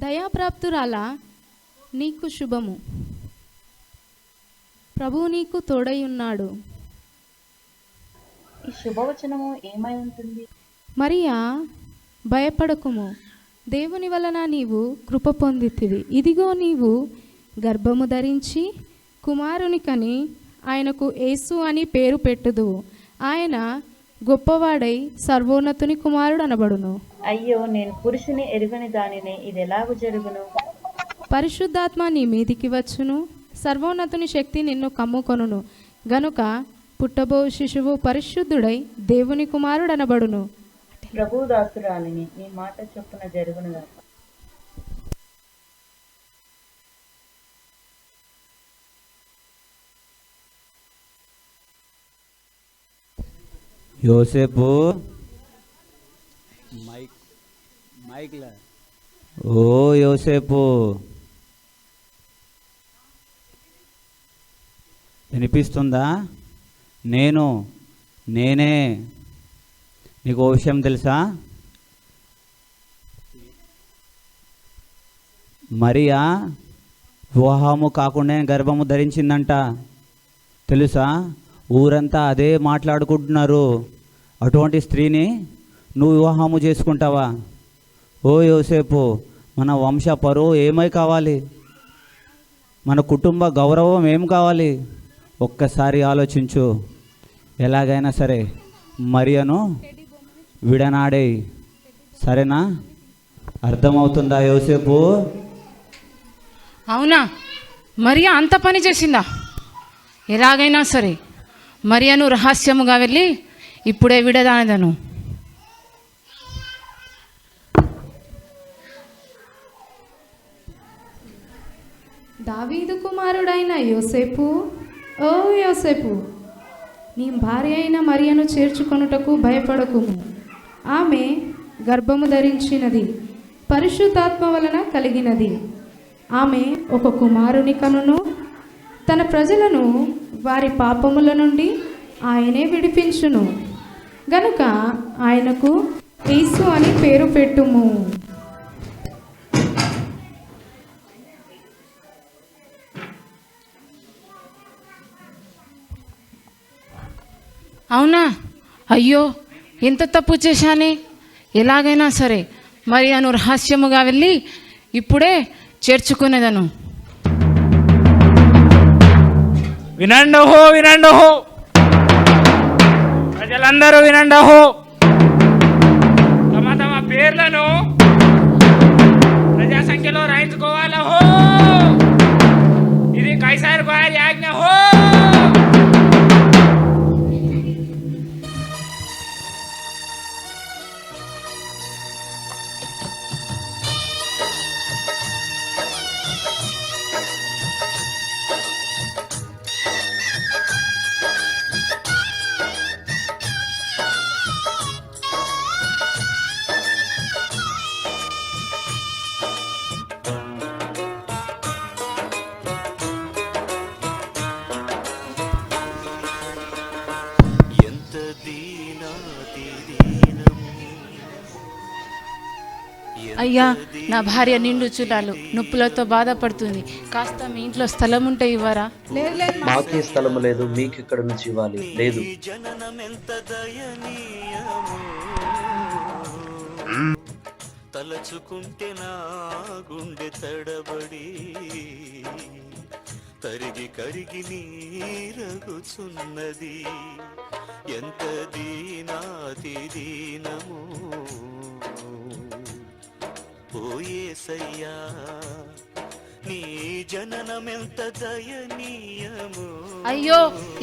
దయాప్రాప్తురాలా, నీకు శుభము. ప్రభువు నీకు తోడై ఉన్నాడు. ఈ శుభవచనము ఏమై ఉంటుంది? మరియా, భయపడకుము, దేవుని వలన నీవు కృప పొందితివి. ఇదిగో నీవు గర్భము ధరించి కుమారుని కని ఆయనకు యేసు అని పేరు పెట్టుదువు. ఆయన గొప్పవాడై సర్వోన్నతుని కుమారుడు అనబడును. అయ్యో, నేను పురుషుని ఎరుగని దానిని, ఇది ఎలాగూ జరుగును? పరిశుద్ధాత్మ నీ మీదికి వచ్చును, సర్వోన్నతుని శక్తి నిన్ను కమ్ముకొనును గనుక పుట్టబో శిశువు పరిశుద్ధుడై దేవుని కుమారుడు అనబడును. ప్రభువు దాసురాలిని, నీ మాట చొప్పున జరుగును గాక. యోసేపు, ఓ యోసేపు, వినిపిస్తుందా? నేనే. నీకు ఓ విషయం తెలుసా? మరియా వివాహము కాకుండా గర్భము ధరించిందంట. తెలుసా? ఊరంతా అదే మాట్లాడుకుంటున్నారు. అటువంటి స్త్రీని నువ్వు వివాహము చేసుకుంటావా? ఓ యోసేపు, మన వంశ పరువు ఏమై కావాలి? మన కుటుంబ గౌరవం ఏం కావాలి? ఒక్కసారి ఆలోచించు. ఎలాగైనా సరే మరియను విడనాడే. సరేనా? అర్థమవుతుందా యోసేపు? అవునా? మరియా అంత పని చేసిందా? ఎలాగైనా సరే మరియను రహస్యముగా వెళ్ళి ఇప్పుడే విడదానదను. దావీదు కుమారుడైన యోసేపు, ఓ యోసేపు, నీ భార్య అయిన మరియను చేర్చుకొనుటకు భయపడకుము. ఆమె గర్భము ధరించినది పరిశుద్ధాత్మ వలన కలిగినది. ఆమె ఒక కుమారుని కనును. తన ప్రజలను వారి పాపముల నుండి ఆయనే విడిపించును గనుక ఆయనకు యేసు అని పేరు పెట్టుము. అవునా? అయ్యో, ఎంత తప్పు చేశానే. ఎలాగైనా సరే మరియను రహస్యముగా వెళ్ళి ఇప్పుడే చేర్చుకునేదను. వినండహో, వినండహో, ప్రజలందరూ వినండహో. తమ తమ పేర్లను ప్రజా సంఖ్యలో రాయించుకోవాలహో. ఇది కైసారు గారి ఆజ్ఞ హో. అయ్యా, నా భార్య నిండు చులాలు నొప్పులతో బాధపడుతుంది. కాస్త మీ ఇంట్లో స్థలం ఉంటే ఇవ్వరా? మాకే స్థలం లేదు, మీకు ఇక్కడ నుంచి ఇవ్వాలి. లేదు. తలచుకుంటే నా గుండె తడబడి తరిగి కరిగి నీరగుచున్నది. ఎంత దీనాతి దీనము పోయేసయ్యా, నీ జననమెంత దయనీయము. అయ్యో,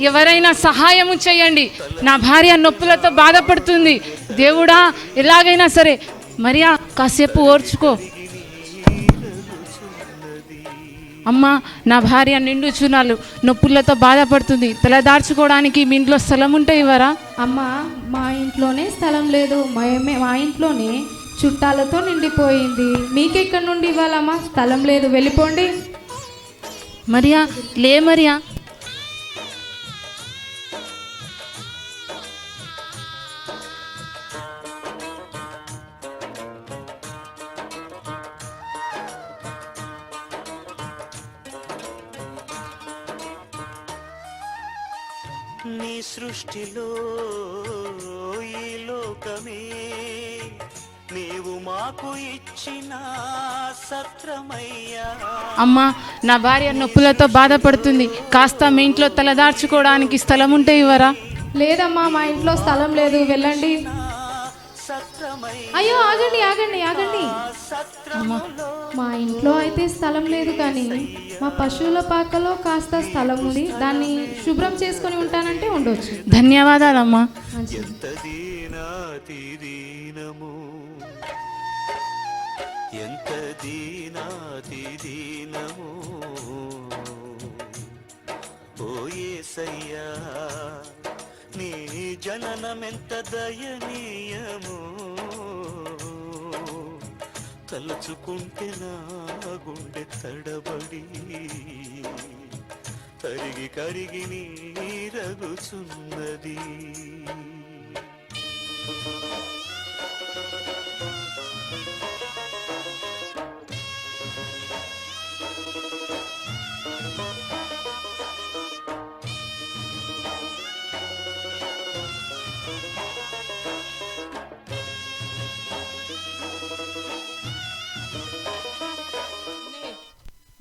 ఎవరైనా సహాయము చేయండి. నా భార్య నొప్పులతో బాధపడుతుంది. దేవుడా, ఎలాగైనా సరే మరియా కాసేపు ఓర్చుకో. అమ్మా, నా భార్య నిండు చునాలు నొప్పులతో బాధపడుతుంది. తలదార్చుకోవడానికి మీ ఇంట్లో స్థలం ఉంటే ఇవ్వరా? అమ్మా, మా ఇంట్లోనే స్థలం లేదు. మా ఇంట్లోనే చుట్టాలతో నిండిపోయింది. మీకెక్కడి నుండి ఇవ్వాలమ్మా? స్థలం లేదు, వెళ్ళిపోండి. మరియా, లే మరియా. నీ సృష్టిలో ఈ లోకమే నీవు మాకు ఇచ్చిన సత్రమయ్యా. అమ్మా, నా భార్య నొప్పులతో బాధపడుతుంది. కాస్త మీ ఇంట్లో తలదార్చుకోవడానికి స్థలం ఉంటే ఇవ్వరా? లేదమ్మా, మా ఇంట్లో స్థలం లేదు, వెళ్ళండి. అయ్యో, ఆగండి ఆగండి ఆగండి. మా ఇంట్లో అయితే స్థలం లేదు, కానీ మా పశువుల పాకలో కాస్త స్థలం ఉంది, దాన్ని శుభ్రం చేసుకొని ఉంటానంటే ఉండొచ్చు. ధన్యవాదాలమ్మా. ఎంత దీనాతి దీనము, ఎంత దీనాతి దీనము, ఓ యేసయ్యా నీ జననమెంత దయనీయము, తలుచుకుంటే నా గుండె తడబడి కరిగి కరిగి నీరగుచున్నది.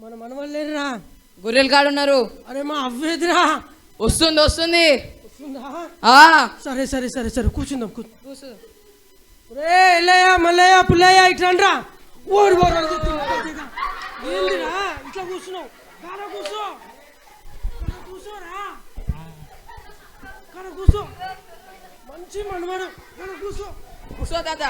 మన మనవాళ్ళు లేరురా? గొర్రెలు కాడున్నారు. అరే మా అవ్వేదిరా. వస్తుంది వస్తుంది. వస్తుందా? ఆ సరే సరే సరే సరే కూర్చుందాం. రే ఎల్లయ్య మల్లయ్య పుల్లయ్య ఇట్లా ఓడి ఏందిరా ఇట్లా కూర్చున్నావు? కాడ కూర్చో, కూర్చోరా, కాడ కూర్చో. మంచి మనవాడు, కాడ కూర్చో. కూర్చో తాత.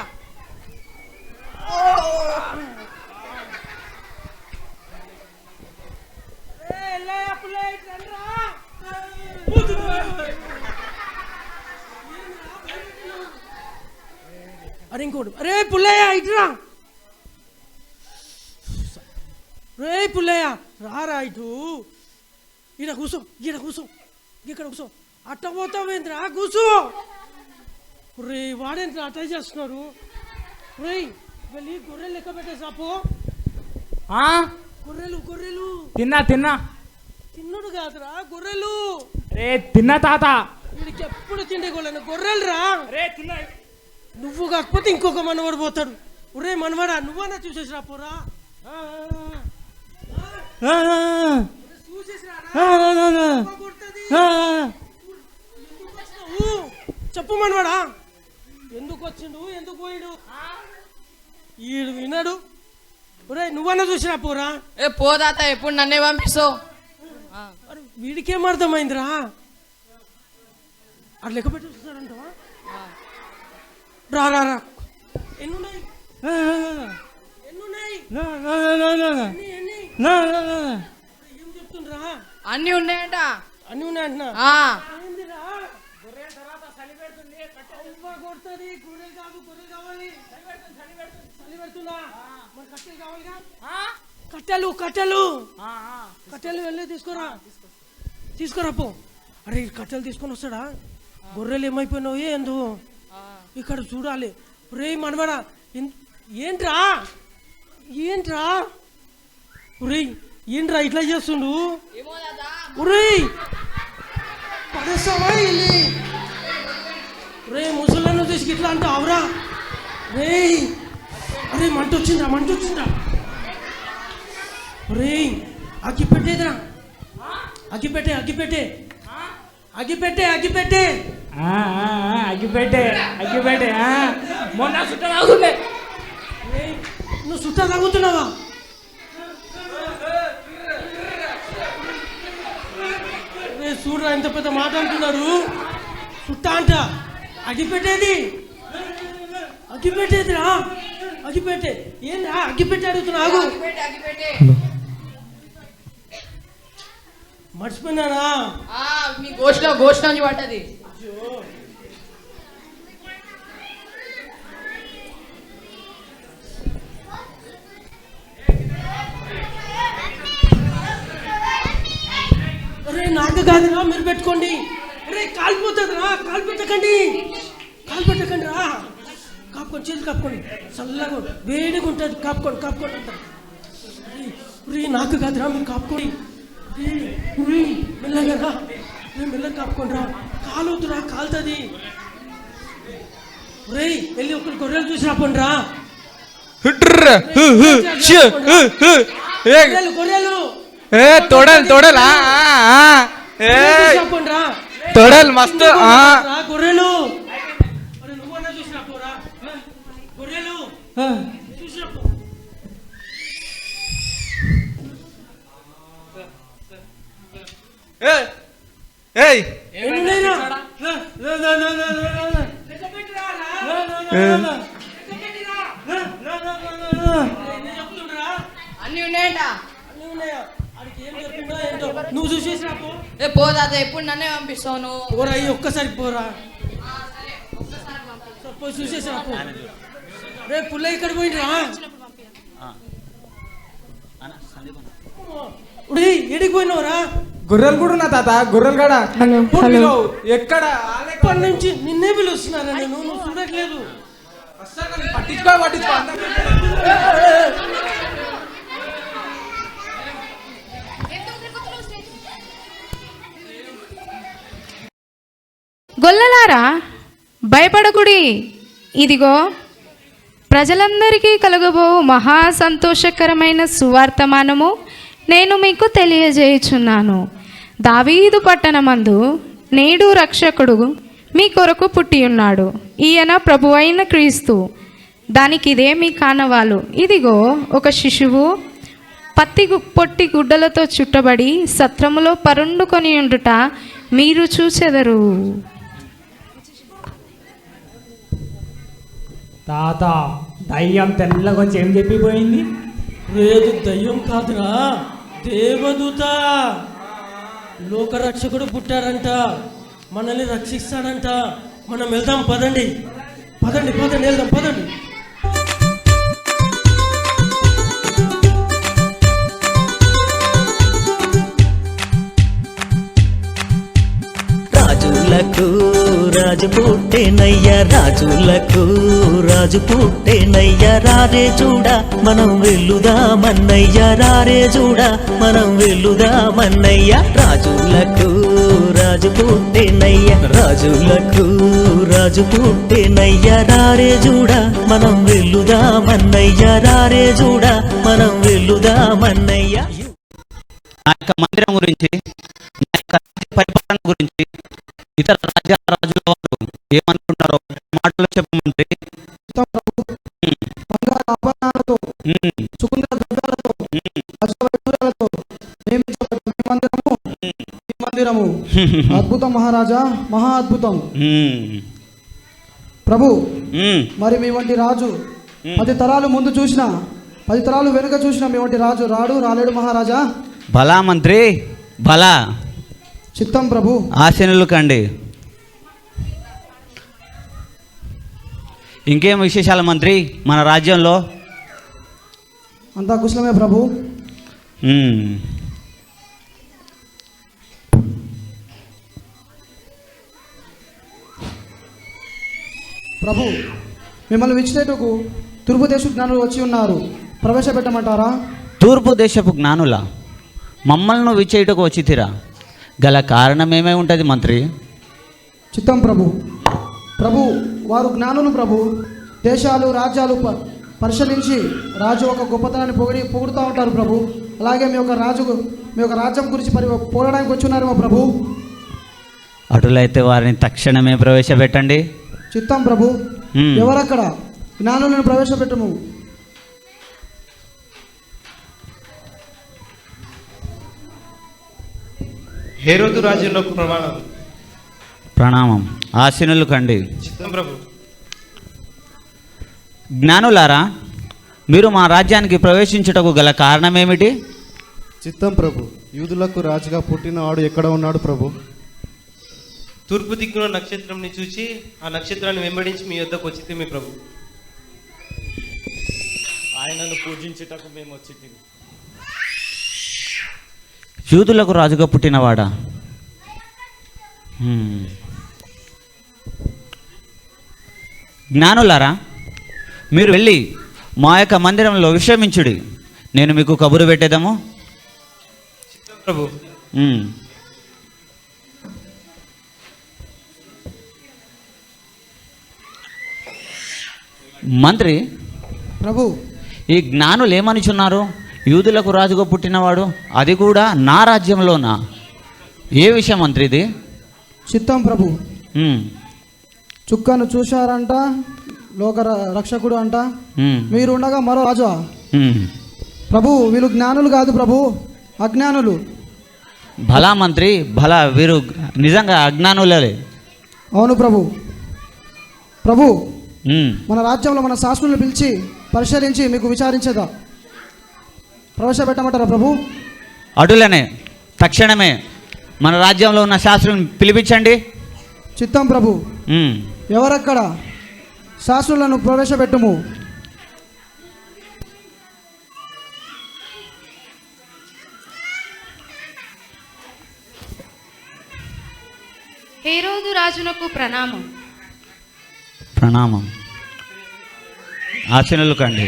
అరే ఇంకోటి, అరే పుల్లయ్య ఇటురా. రే పుల్లయ్య రారా ఇటు. ఈడ కూర్చో, ఈడ కూర్చో, ఇక్కడ కూర్చో. అట్ట పోతావేంద్రా, కూర్చో. రే వాడేంద్రా అట్ట చేస్తున్నాడు. రే వెళ్ళి గొర్రెలు లెక్క పెట్టేసాపో. గొర్రెలు గొర్రెలు తిన్నా తిన్నా. తిన్నుడు కాదురా, గొర్రెలు. రే తిన్నా తాత. వీడికి ఎప్పుడు తిండే గొర్రెలు, గొర్రెలు రా. రే తిన్నా. నువ్వు కాకపోతే ఇంకొక మనవాడు పోతాడు. ఒరే మనవాడా, నువ్వన్నా చూసేసిరా పోరా. చెప్పు మనవాడా, ఎందుకు వచ్చిండు, ఎందుకు పోయిండు? ఈడు విన్నాడు. ఒరే నువ్వన్నా చూసిరా పోరా. ఏ పో తాత, ఎప్పుడు నన్నే పంపిస్తావు? వీడికేం అర్థమైందిరా? అట్లా లెక్క పెట్టి చూస్తాడంటవా? రా రా రా. ఎన్నున్నాయి? ఎన్నున్నాయి? ఏం చెప్తుండ్రా? అన్ని ఉన్నాయంట. అన్ని ఉన్నాయంటున్నా? ఏందిరా? కొడుతుంది. గొర్రెలు కాదు, గొర్రెలు కావాలి. చలి పెడుతున్నా. మరి కట్టెలు కావాలిగా? కట్టెలు కట్టెలు కట్టెలు వెళ్ళి తీసుకురా, తీసుకురా పో. అరే కట్టెలు తీసుకొని వస్తాడా? గొర్రెలు ఏమైపోయినావు ఏందో ఇక్కడ చూడాలి. రే మనవడా, ఏంట్రా ఏంట్రా? రే ఏంట్రా ఇట్లా చేస్తుండు? రే పడేస్తావా? రే ముసలను తీసుకు ఇట్లా అంటే అవరా. రే అరే మంట వచ్చిందా, మంట వచ్చిందా? రే అగ్గి పెట్టేదిరా, అగ్గి పెట్టే, అగ్గి పెట్టే, అగ్గి పెట్టే, అగ్గి పెట్టే, అగ్గిపెట్టే అగ్గిపెట్టే. మొన్న సుట్ట తాగుతుండే. నువ్వు సుట్ట తాగుతున్నావా? రే చూడరా ఇంత పెద్ద మాట అంటున్నారు. సుట్ట అంట, అగ్గి పెట్టేది, అగ్గి పెట్టేదిరా, అగ్గి పెట్టే. ఏందా అగ్గి పెట్టి అడుగుతున్నావు? మర్చిపోయినానా? మీ గోష్లో గోష్ఠ నుంచి పడ్డది. అరే నాకు కాదురా, మీరు పెట్టుకోండి. అరే కాలిపోతుందిరా, కాలు పెట్టకండి, కాలు పెట్టకండి రా. కాపుకొని చేతి కాపుకోండి, చల్లగా వేడిగా ఉంటుంది. కాపుకోండి, కాపుకోండి అంటారు. రే నాకు కాదురా, మీరు కాపుకోండి. మెల్లగా రా, మేము మెల్లగా కప్పుకుంటా, కాలుతురా కాలుతుంది. రేయ్ వెళ్ళి ఒకరు గొర్రెలు చూసి రాపోండ్రా. గొర్రెలు తొడల్ రాపోండ్రా. తొడల్ మస్తు గొర్రెలు నువ్వన్నా చూసి రాపోరా. గొర్రెలు చూసి రాపో. అన్ని ఉన్నాయంట. నువ్వు చూసేసి రాపో. ఏ పో తాత, ఎప్పుడు నన్నే పంపిస్తావు నువ్వు? పోరా ఈ ఒక్కసారి పోరా. పోయి చూసేసి రాపో. రే పుల్ల ఇక్కడ పోయినరా. ఎడికి పోయినావురా? గొర్రెలు కూడా ఉన్నా తాత, గొర్రెలు కాడ ఎక్కడ ఇప్పటి నుంచి నిన్నే పిలుస్తున్నారా? నువ్వు చూడట్లేదు. పట్టించుకో. గొల్లలారా భయపడకుడి, ఇదిగో ప్రజలందరికీ కలుగబో మహా సంతోషకరమైన సువార్తమానము నేను మీకు తెలియజేయుచున్నాను. దావీదు పట్టణమందు నేడు రక్షకుడు మీ కొరకు పుట్టి ఉన్నాడు. ఈయన ప్రభువైన క్రీస్తు. దానికి ఇదే మీ కానవాలు. ఇదిగో ఒక శిశువు పొట్టి గుడ్డలతో చుట్టబడి సత్రములో పరుండుకొని ఉండుట మీరు చూచెదరు. తాత దయ్యం తెల్లగా వచ్చి ఏం చెప్పిపోయింది? లేదు దయ్యం కాదురా, దేవదూత. లోకరక్షకుడు పుట్టారంట, మనల్ని రక్షిస్తాడంట. మనం వెళ్దాం పదండి, పదండి పదండి వెళ్దాం పదండి. రాజులకు రాజు పుట్టేనయ్య, రాజులకు రాజు పుట్టేనయ్య, రారే చూడ మనం వెళ్ళుదామన్నయ్య, రారే చూడ మనం వెళ్ళుదామన్నయ్య. రాజులకు రాజు పుట్టేనయ్య, రాజులకు రాజు పుట్టేనయ్య, రారే చూడ మనం వెళ్ళుదామన్నయ్య, రారే చూడ మనం వెళ్ళుదామన్నయ్య. నా యొక్క మందిరం గురించి, నా యొక్క పరిపాలన గురించి ఇతర రాజుల వారు ఏమనుకుంటారో మాటలు చెప్పమంటే, అద్భుతం మహారాజా, మహా అద్భుతం ప్రభు. మరి మీ వంటి రాజు 10 తరాలు ముందు చూసిన, 10 తరాలు వెనుక చూసిన మీ వంటి రాజు రాలేడు మహారాజా. బలా మంత్రి, బలా. చిత్తం ప్రభు. ఆశీనులు కండి. ఇంకేం విశేషాలు మంత్రి మన రాజ్యంలో? అంతా కుశలమే ప్రభు. ప్రభు మిమ్మల్ని విచ్చినట్టుకు తూర్పు దేశ జ్ఞానులు వచ్చి ఉన్నారు, ప్రవేశపెట్టమంటారా? తూర్పు దేశపు జ్ఞానుల మమ్మల్ని విచ్చేయటకు వచ్చి తీరా గల కారణం ఏమై ఉంటుంది మంత్రి? చిత్తం ప్రభు. ప్రభు వారు జ్ఞానులు ప్రభు. దేశాలు రాజ్యాలు పరిశీలించి రాజు ఒక గొప్పతనాన్ని పొగుడుతూ ఉంటారు ప్రభు. అలాగే మీ యొక్క రాజ్యం గురించి పోరాడానికి వచ్చి ఉన్నారేమో ప్రభు. అటులైతే వారిని తక్షణమే ప్రవేశపెట్టండి. చిత్తం ప్రభు. ఎవరక్కడ? జ్ఞానులను ప్రవేశపెట్టము. హేరోదు రాజ్యంలో ప్రణామం. ఆశీనులు కండి. చిత్తం ప్రభు. జ్ఞానులారా, మీరు మా రాజ్యానికి ప్రవేశించుటకు గల కారణం ఏమిటి? చిత్తం ప్రభు. యూదులకు రాజుగా పుట్టినవాడు ఎక్కడ ఉన్నాడు ప్రభు? తూర్పు దిక్కున నక్షత్రంని చూసి ఆ నక్షత్రాన్ని వెంబడించి మీ యొద్దకు వచ్చి మీ ప్రభు. ఆయనను పూజించుటకు మేము వచ్చి. యూదులకు రాజుగా పుట్టినవాడా? జ్ఞానులారా, మీరు వెళ్ళి మా యొక్క మందిరంలో విశ్రమించుడి. నేను మీకు కబురు పెట్టేదాము. ప్రభు. మంత్రి, ప్రభు ఈ జ్ఞానులు ఏమనుచున్నారు? యూదులకు రాజుగా పుట్టినవాడు, అది కూడా నా రాజ్యంలోనా? ఏ విషయం మంత్రి ఇది? చిత్తం ప్రభు. ఉమ్, చుక్కను చూశారంట, లోక రక్షకుడు అంట. ఉమ్, మీరు ఉండగా మరో రాజు. ఉమ్. ప్రభు వీళ్ళు జ్ఞానులు కాదు ప్రభు, అజ్ఞానులు. భలా మంత్రి, భలా, వీరు నిజంగా అజ్ఞానులే. అవును ప్రభు. ప్రభు ఉమ్. మన రాజ్యంలో మన శాస్త్రులను పిలిచి పరిశీలించి మీకు విచారించేదా ప్రవేశపెట్టమంటారా ప్రభు? అటులనే తక్షణమే మన రాజ్యంలో ఉన్న శాస్త్రులను పిలిపించండి. చిత్తం ప్రభు. ఉమ్. ఎవరక్కడ? శాస్త్రులను ప్రవేశపెట్టుము. హేరోదు రాజునకు ప్రణామం. ప్రణామం. ఆశీనులు కండి.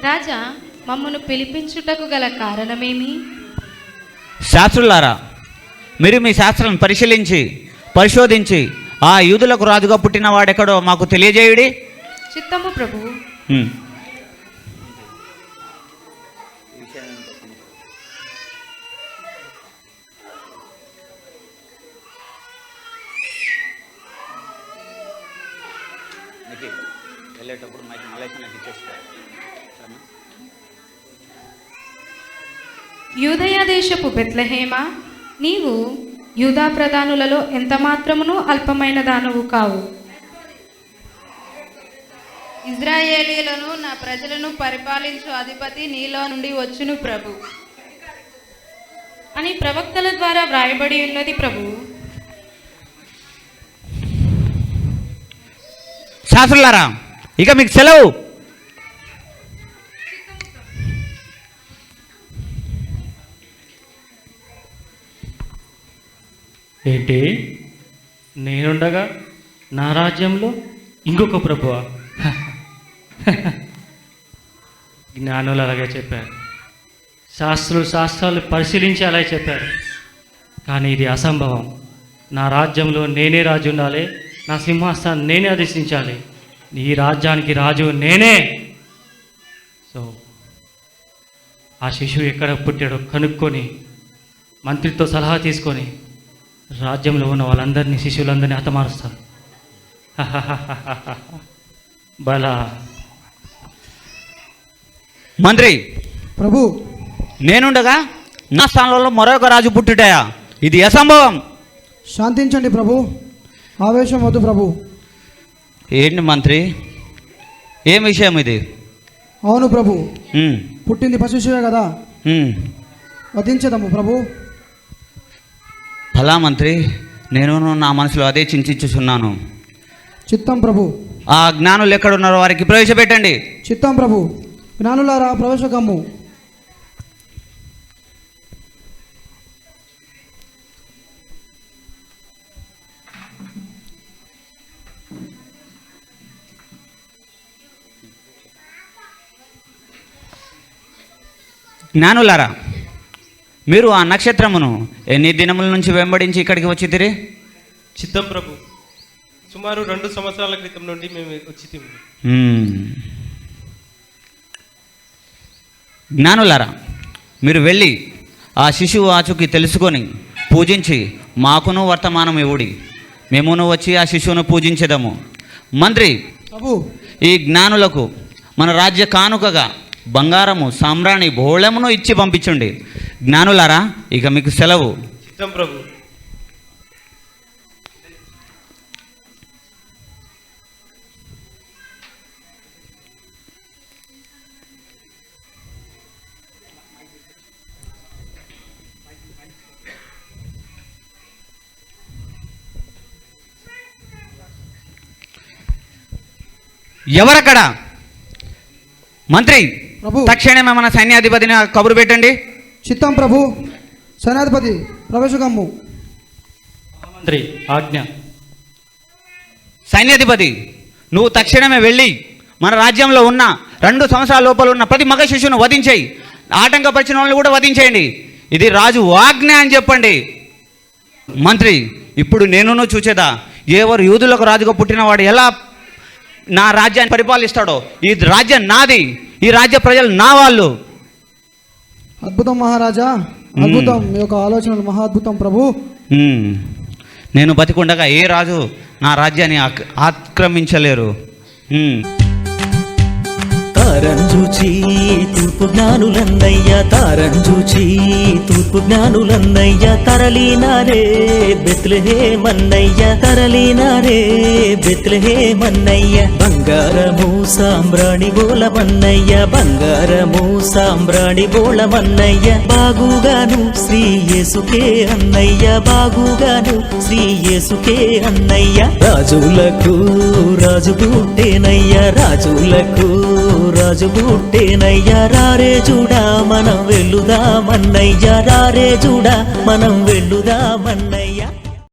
రాజా, మమ్మను పిలిపించుటకు గల కారణమేమి? శాస్త్రులారా, మీరు మీ శాస్త్రాలను పరిశోధించి ఆ యూదులకు రాజుగా పుట్టిన వాడెక్కడో మాకు తెలియజేయుడి. చిత్తము ప్రభు. ఉమ్. యూదయ దేశపు బెత్లెహేమా, నీవు యూదా ప్రధానులలో ఎంత మాత్రమును అల్పమైన దానవు కావు. ఇజ్రాయేలీలను నా ప్రజలను పరిపాలించు అధిపతి నీలో నుండి వచ్చును ప్రభు అని ప్రవక్తల ద్వారా వ్రాయబడి ఉన్నది ప్రభు. శాస్త్రులారా, ఇక మీకు సెలవు. ఏంటి, నేనుండగా నా రాజ్యంలో ఇంకొక ప్రభువా? జ్ఞానులు అలాగే చెప్పారు, శాస్త్రాలు పరిశీలించి అలాగే చెప్పారు. కానీ ఇది అసంభవం. నా రాజ్యంలో నేనే రాజు ఉండాలి, నా సింహాసనాన్ని నేనే అధిష్ఠించాలి. ఈ రాజ్యానికి రాజు నేనే. సో ఆ శిశువు ఎక్కడ పుట్టాడో కనుక్కొని మంత్రితో సలహా తీసుకొని రాజ్యంలో ఉన్న వాళ్ళందరినీ, శిశువులందరినీ హతమారుస్తాను. బలా మంత్రి ప్రభు, నేనుండగా నా స్థానంలో మరొక రాజు పుట్టుటయా? ఇది అసంభవం. శాంతించండి ప్రభు, ఆవేశం వద్దు ప్రభు. ఏంటి మంత్రి, ఏం విషయం ఇది? అవును ప్రభు, ఉమ్, పుట్టింది పశుశివే కదా, వధించదము ప్రభు. ఫలా మంత్రి, నేను నా మనసులో అదే చింతించుచున్నాను. చిత్తం ప్రభు. ఆ జ్ఞానులు ఎక్కడున్నారో వారికి ప్రవేశపెట్టండి. చిత్తం ప్రభు. జ్ఞానులారా ప్రవేశకమ్ము. జ్ఞానులారా, మీరు ఆ నక్షత్రమును ఎన్ని దినముల నుంచి వెంబడించి ఇక్కడికి వచ్చితిరి? చిత్తం ప్రభు, సుమారు 2 సంవత్సరాల క్రితం నుండి మేము వచ్చి. జ్ఞానులారా, మీరు వెళ్ళి ఆ శిశువు ఆచూకీ తెలుసుకొని పూజించి మాకును వర్తమానం ఇవ్వుడి, మేమును వచ్చి ఆ శిశువును పూజించేదము. మంత్రి, ఈ జ్ఞానులకు మన రాజ్య కానుకగా బంగారము, సామ్రాణి, బోళమును ఇచ్చి పంపించండి. జ్ఞానులారా, ఇక మీకు సెలవు. చిత్తం ప్రభు. ఎవరక్కడ? మంత్రి, తక్షణమే మన సైన్యాధిపతిని కబురు పెట్టండి. చిత్తం ప్రభు. సైన్యాధిపతి ప్రవేశకమ్ము. మంత్రి ఆజ్ఞ. సైన్యాధిపతి, నువ్వు తక్షణమే వెళ్ళి మన రాజ్యంలో ఉన్న 2 సంవత్సరాల లోపల ఉన్న ప్రతి మగ శిశువును వధించేయి. ఆటంకపరిచిన వాళ్ళని కూడా వధించేయండి. ఇది రాజు ఆజ్ఞ అని చెప్పండి. మంత్రి, ఇప్పుడు నేనును చూచేదా, ఎవరు యూదులకు రాజుగా పుట్టినవాడు ఎలా నా రాజ్యాన్ని పరిపాలిస్తాడో. ఈ రాజ్యం నాది, ఈ రాజ్య ప్రజలు నా వాళ్ళు. అద్భుతం మహారాజా, అద్భుతం. మీ యొక్క ఆలోచనలు మహా అద్భుతం ప్రభు. నేను బతికుండగా ఏ రాజు నా రాజ్యాన్ని ఆక్రమించలేరు. తారంజూచి తూర్పు జ్ఞానులన్నయ్య, తారంజూచి తూర్పు జ్ఞానులన్నయ్య, తరలినారే బెత్లెహేమన్నయ్య, తరలినారే బెత్లెహేమన్నయ్య. బంగారము సాంబ్రాణి బోలమన్నయ్య, బంగారము సాంబ్రాణి బోళమన్నయ్య. బాగుగాను శ్రీ యేసుకే అన్నయ్య, బాగుగాను శ్రీ యేసుకే అన్నయ్య. రాజులకు రాజు పుట్టేనయ్య, రాజులకు రాజు పుట్టేనయ్య. రారే చూడా మనం వెళ్ళుదామన్నయ్య, రారే చూడా మనం వెళ్ళుదామన్నయ్య.